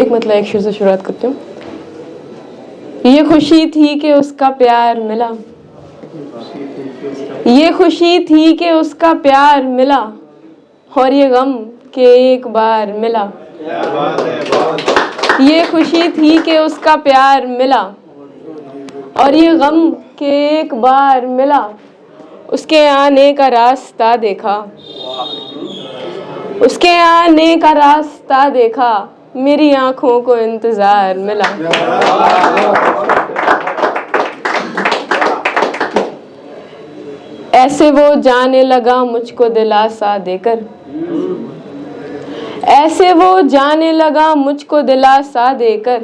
एक मतलब एक शेर से शुरुआत करती हूँ। ये खुशी थी कि उसका प्यार मिला, ये खुशी थी कि उसका प्यार मिला, और ये गम के एक बार मिला। ये खुशी थी कि उसका प्यार मिला, और ये गम के एक बार मिला। उसके आने का रास्ता देखा, उसके आने का रास्ता देखा, मेरी आंखों को इंतजार मिला। ऐसे वो जाने लगा मुझको दिलासा देकर, ऐसे वो जाने लगा मुझको दिलासा देकर,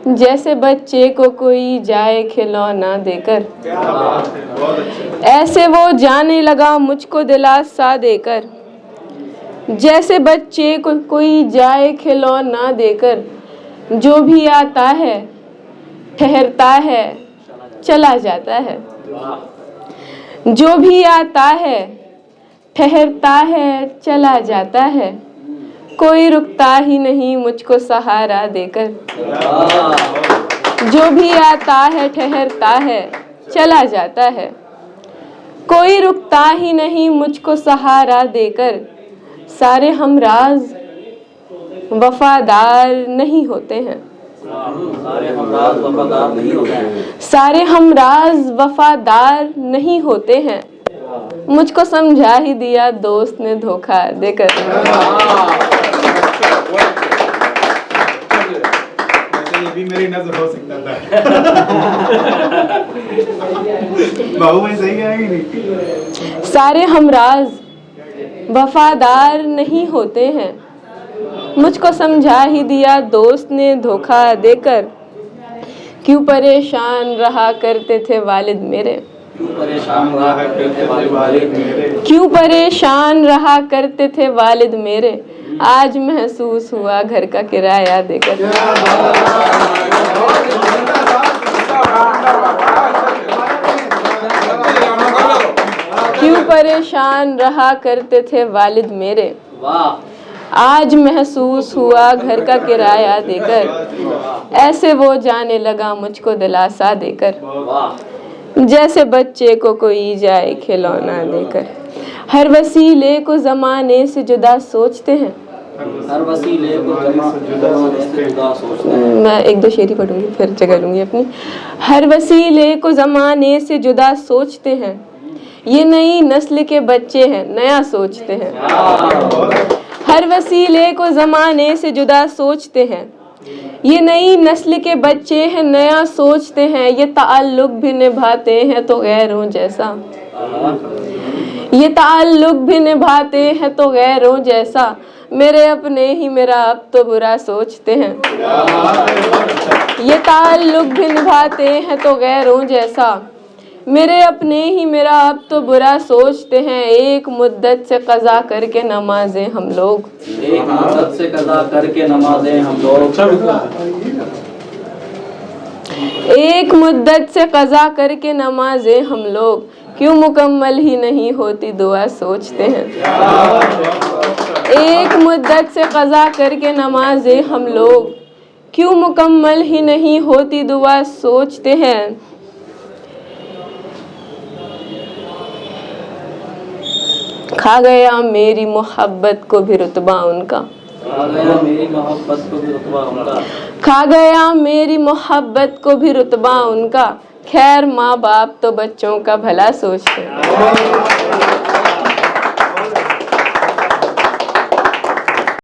जैसे बच्चे को कोई जाए खिलौना देकर। ऐसे वो जाने लगा मुझको दिलासा देकर, जैसे बच्चे को कोई जाए खिलौना देकर। जो भी आता है ठहरता है चला जाता है, जो भी आता है ठहरता है चला जाता है, कोई रुकता ही नहीं मुझको सहारा देकर। जो भी आता है ठहरता है चला जाता है, कोई रुकता ही नहीं मुझको सहारा देकर। सारे हमराज वफादार नहीं होते हैं, सारे हमराज वफादार नहीं होते हैं, मुझको समझा ही दिया दोस्त ने धोखा देकर। ये भी मेरी नजर हो सकता था। बाबू भाई सही कहा कि नहीं? सारे हमराज वफादार नहीं होते हैं, मुझको समझा ही दिया दोस्त ने धोखा देकर। क्यों परेशान रहा करते थे वालिद मेरे, क्यों परेशान रहा करते थे वालिद मेरे, क्यों परेशान रहा करते थे वालिद मेरे, आज महसूस हुआ घर का किराया देकर। क्यों परेशान रहा करते थे वालिद मेरे, आज महसूस हुआ घर का किराया देकर। ऐसे वो जाने लगा मुझको दिलासा देकर, जैसे बच्चे को कोई जाए खिलौना देकर। हर वसीले को ज़माने से जुदा सोचते हैं, हर वसीले को ज़माने से जुदा सोचते हैं। मैं एक दो शेर ही पढ़ूंगी फिर जगह लूंगी अपनी। हर वसीले को ज़माने से जुदा सोचते हैं, ये नई नस्ल के बच्चे हैं नया सोचते हैं। हर वसीले को ज़माने से जुदा सोचते हैं, ये नई नस्ल के बच्चे हैं नया सोचते हैं। ये ताल्लुक भी निभाते हैं तो गैरों जैसा, ये ताल्लुक भी निभाते हैं तो गैरों जैसा, मेरे अपने ही मेरा अब तो बुरा सोचते हैं। ये ताल्लुक भी निभाते हैं तो गैरों जैसा, मेरे अपने ही मेरा अब तो बुरा सोचते हैं। एक मुद्दत से कज़ा करके नमाजें हम लोग, एक मुद्दत से कज़ा करके नमाजें हम लोग, एक मुद्दत से कज़ा करके नमाजें हम लोग, क्यों मुकम्मल ही नहीं होती दुआ सोचते हैं। एक मुद्दत से कज़ा करके नमाजें हम लोग, क्यों मुकम्मल ही नहीं होती दुआ सोचते हैं। खा गया मेरी मोहब्बत को भी रुतबा उनका, खा गया मेरी मोहब्बत को भी रुतबा उनका, खा गया मेरी मोहब्बत को भी रुतबा उनका। खैर माँ बाप तो बच्चों का भला सोचते हैं।